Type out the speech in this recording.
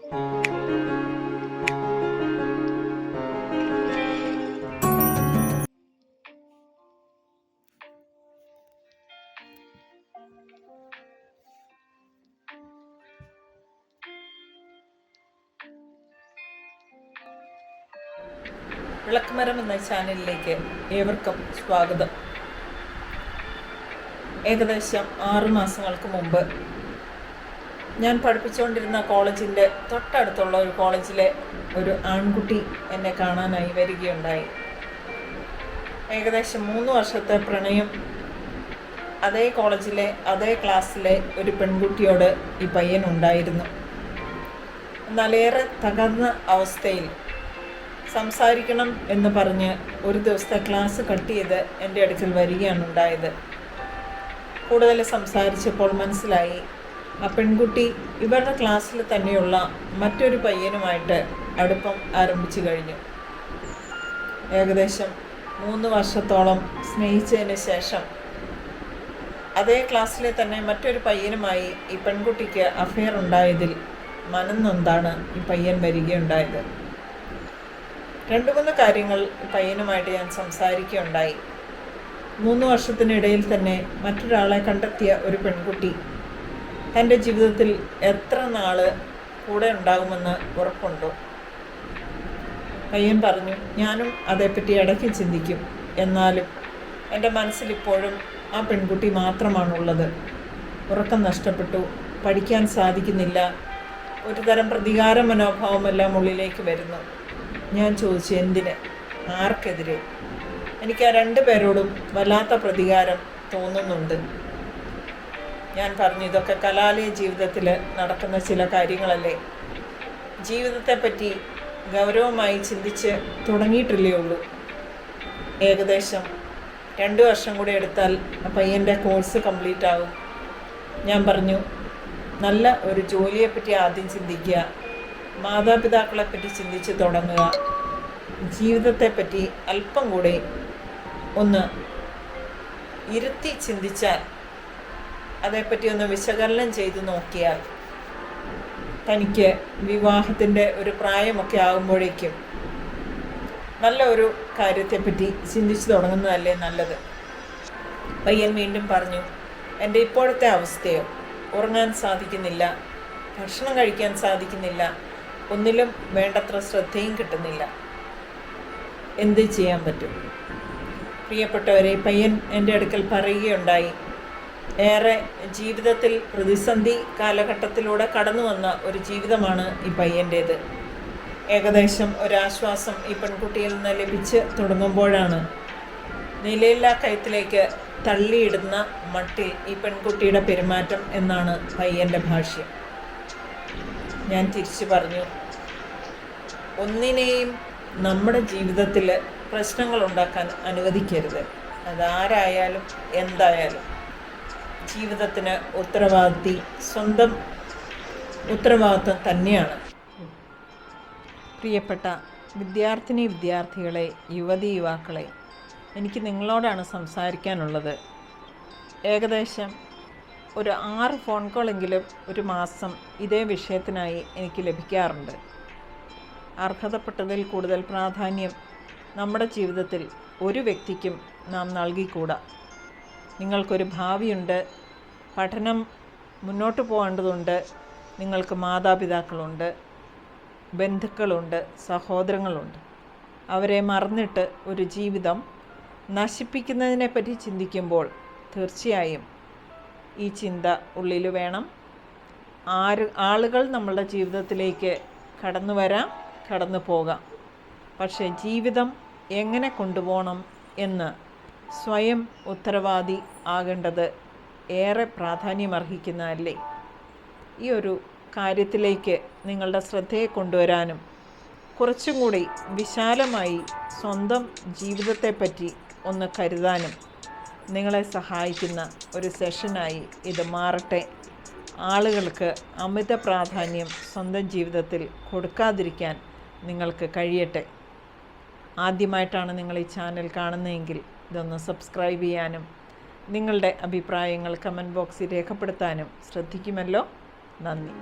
വിളക്കുമരം എന്ന ചാനലിലേക്ക് ഏവർക്കും സ്വാഗതം. ഏകദേശം 6 മാസങ്ങൾക്ക് മുമ്പ് ഞാൻ പഠിപ്പിച്ചുകൊണ്ടിരുന്ന കോളേജിൻ്റെ തൊട്ടടുത്തുള്ള ഒരു കോളേജിലെ ഒരു ആൺകുട്ടി എന്നെ കാണാനായി വരികയുണ്ടായി. ഏകദേശം 3 വർഷത്തെ പ്രണയം അതേ കോളേജിലെ അതേ ക്ലാസ്സിലെ ഒരു പെൺകുട്ടിയോട് ഈ പയ്യനുണ്ടായിരുന്നു. എന്നാലേറെ തകർന്ന അവസ്ഥയിൽ സംസാരിക്കണം എന്ന് പറഞ്ഞ് ഒരു ദിവസത്തെ ക്ലാസ് കട്ട് ചെയ്ത് എൻ്റെ അടുക്കൽ വരികയാണ് ഉണ്ടായത്. കൂടുതൽ സംസാരിച്ചപ്പോൾ മനസ്സിലായി ആ പെൺകുട്ടി ഇവരുടെ ക്ലാസ്സിൽ തന്നെയുള്ള മറ്റൊരു പയ്യനുമായിട്ട് അടുപ്പം ആരംഭിച്ചു കഴിഞ്ഞു. ഏകദേശം 3 വർഷത്തോളം സ്നേഹിച്ചതിന് ശേഷം അതേ ക്ലാസ്സിലെ തന്നെ മറ്റൊരു പയ്യനുമായി ഈ പെൺകുട്ടിക്ക് അഫെയർ ഉണ്ടായതിൽ മനംനൊന്താണ് ഈ പയ്യൻ വരികയുണ്ടായത്. 2-3 കാര്യങ്ങൾ പയ്യനുമായിട്ട് ഞാൻ സംസാരിക്കുകയുണ്ടായി. 3 വർഷത്തിനിടയിൽ തന്നെ മറ്റൊരാളെ കണ്ടെത്തിയ ഒരു പെൺകുട്ടി തൻ്റെ ജീവിതത്തിൽ എത്ര നാൾ കൂടെ ഉണ്ടാകുമെന്ന് ഉറപ്പുണ്ടോ? പയ്യൻ പറഞ്ഞു, ഞാനും അതേപ്പറ്റി ഇടയ്ക്ക് ചിന്തിക്കും, എന്നാലും എൻ്റെ മനസ്സിലിപ്പോഴും ആ പെൺകുട്ടി മാത്രമാണുള്ളത്. ഉറക്കം നഷ്ടപ്പെട്ടു, പഠിക്കാൻ സാധിക്കുന്നില്ല, ഒരു തരം പ്രതികാര മനോഭാവമെല്ലാം ഉള്ളിലേക്ക് വരുന്നു. ഞാൻ ചോദിച്ചു, എന്തിന്, ആർക്കെതിരെ? എനിക്ക് ആ 2 പേരോടും വല്ലാത്ത പ്രതികാരം തോന്നുന്നുണ്ട്. ഞാൻ പറഞ്ഞു, ഇതൊക്കെ കലാലയ ജീവിതത്തിൽ നടക്കുന്ന ചില കാര്യങ്ങളല്ലേ, ജീവിതത്തെപ്പറ്റി ഗൗരവമായി ചിന്തിച്ച് തുടങ്ങിയിട്ടില്ലേ ഉള്ളൂ. ഏകദേശം 2 വർഷം കൂടി എടുത്താൽ ആ പയ്യൻ്റെ കോഴ്സ് കംപ്ലീറ്റ് ആകും. ഞാൻ പറഞ്ഞു, നല്ല ഒരു ജോലിയെപ്പറ്റി ആദ്യം ചിന്തിക്കുക, മാതാപിതാക്കളെപ്പറ്റി ചിന്തിച്ച് തുടങ്ങുക, ജീവിതത്തെപ്പറ്റി അല്പം കൂടി ഒന്ന് ഇരുത്തി ചിന്തിച്ചാൽ, അതേപ്പറ്റി ഒന്ന് വിശകലനം ചെയ്ത് നോക്കിയാൽ തനിക്ക് വിവാഹത്തിൻ്റെ ഒരു പ്രായമൊക്കെ ആകുമ്പോഴേക്കും നല്ല ഒരു കാര്യത്തെപ്പറ്റി ചിന്തിച്ച് തുടങ്ങുന്നതല്ലേ നല്ലത്. പയ്യൻ വീണ്ടും പറഞ്ഞു, എൻ്റെ ഇപ്പോഴത്തെ അവസ്ഥയോ, ഉറങ്ങാൻ സാധിക്കുന്നില്ല, ഭക്ഷണം കഴിക്കാൻ സാധിക്കുന്നില്ല, ഒന്നിലും വേണ്ടത്ര ശ്രദ്ധയും കിട്ടുന്നില്ല, എന്ത് ചെയ്യാൻ പറ്റും? പ്രിയപ്പെട്ടവരെ, പയ്യൻ എൻ്റെ അടുക്കൽ പറയുകയുണ്ടായി, ഏറെ ജീവിതത്തിൽ പ്രതിസന്ധി കാലഘട്ടത്തിലൂടെ കടന്നു വന്ന ഒരു ജീവിതമാണ് ഈ പയ്യൻ്റേത്. ഏകദേശം ഒരാശ്വാസം ഈ പെൺകുട്ടിയിൽ നിന്ന് ലഭിച്ച് തുടങ്ങുമ്പോഴാണ് നിലയില്ലാ കയത്തിലേക്ക് തള്ളിയിടുന്ന മട്ടിൽ ഈ പെൺകുട്ടിയുടെ പെരുമാറ്റം എന്നാണ് പയ്യൻ്റെ ഭാഷ്യം. ഞാൻ തിരിച്ചു പറഞ്ഞു, ഒന്നിനെയും നമ്മുടെ ജീവിതത്തിൽ പ്രശ്നങ്ങൾ ഉണ്ടാക്കാൻ അനുവദിക്കരുത്. അതാരായാലും എന്തായാലും ജീവിതത്തിന് സ്വന്തം ഉത്തരവാദിത്വം തന്നെയാണ്. പ്രിയപ്പെട്ട വിദ്യാർത്ഥികളെ, യുവതീ-യുവാക്കളെ, എനിക്ക് നിങ്ങളോടാണ് സംസാരിക്കാനുള്ളത്. ഏകദേശം ഒരു 6 ഫോൺ കോളെങ്കിലും ഒരു മാസം ഇതേ വിഷയത്തിനായി എനിക്ക് ലഭിക്കാറുണ്ട്. അർഹതപ്പെട്ടതിൽ കൂടുതൽ പ്രാധാന്യം നമ്മുടെ ജീവിതത്തിൽ ഒരു വ്യക്തിക്കും നാം നൽകിക്കൂടാ. നിങ്ങൾക്കൊരു ഭാവിയുണ്ട്, പഠനം മുന്നോട്ട് പോകേണ്ടതുണ്ട്, നിങ്ങൾക്ക് മാതാപിതാക്കളുണ്ട്, ബന്ധുക്കളുണ്ട്, സഹോദരങ്ങളുണ്ട്. അവരെ മറന്നിട്ട് ഒരു ജീവിതം നശിപ്പിക്കുന്നതിനെപ്പറ്റി ചിന്തിക്കുമ്പോൾ തീർച്ചയായും ഈ ചിന്ത ഉള്ളിൽ വേണം. ആളുകൾ നമ്മളുടെ ജീവിതത്തിലേക്ക് കടന്നു വരാം, കടന്നു പോകാം. പക്ഷേ ജീവിതം എങ്ങനെ കൊണ്ടുപോകണം എന്ന് സ്വയം ഉത്തരവാദി ആകേണ്ടത് ഏറെ പ്രാധാന്യമർഹിക്കുന്നതല്ലേ. ഈ ഒരു കാര്യത്തിലേക്ക് നിങ്ങളുടെ ശ്രദ്ധയെ കൊണ്ടുവരാനും കുറച്ചും കൂടി വിശാലമായി സ്വന്തം ജീവിതത്തെപ്പറ്റി ഒന്ന് കരുതാനും നിങ്ങളെ സഹായിക്കുന്ന ഒരു സെഷനായി ഇത് മാറട്ടെ. ആളുകൾക്ക് അമിത പ്രാധാന്യം സ്വന്തം ജീവിതത്തിൽ കൊടുക്കാതിരിക്കാൻ നിങ്ങൾക്ക് കഴിയട്ടെ. ആദ്യമായിട്ടാണ് നിങ്ങൾ ഈ ചാനൽ കാണുന്നതെങ്കിൽ ഇതൊന്ന് സബ്സ്ക്രൈബ് ചെയ്യാനും നിങ്ങളുടെ അഭിപ്രായങ്ങൾ കമൻറ്റ് ബോക്സിൽ രേഖപ്പെടുത്താനും ശ്രദ്ധിക്കുമല്ലോ. നന്ദി.